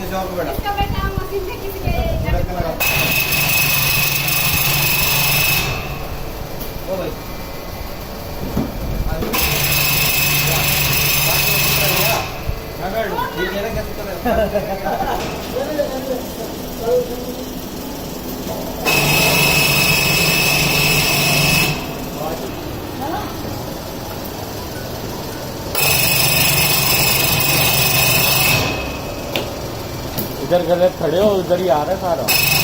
किसी और को बैठा इसका बेटा मशीन से किसी के रख लगा ओ भाई मैं बैठ ये मेरा कैसे कर इधर गलत खड़े हो, उधर ही आ रहा है सारा।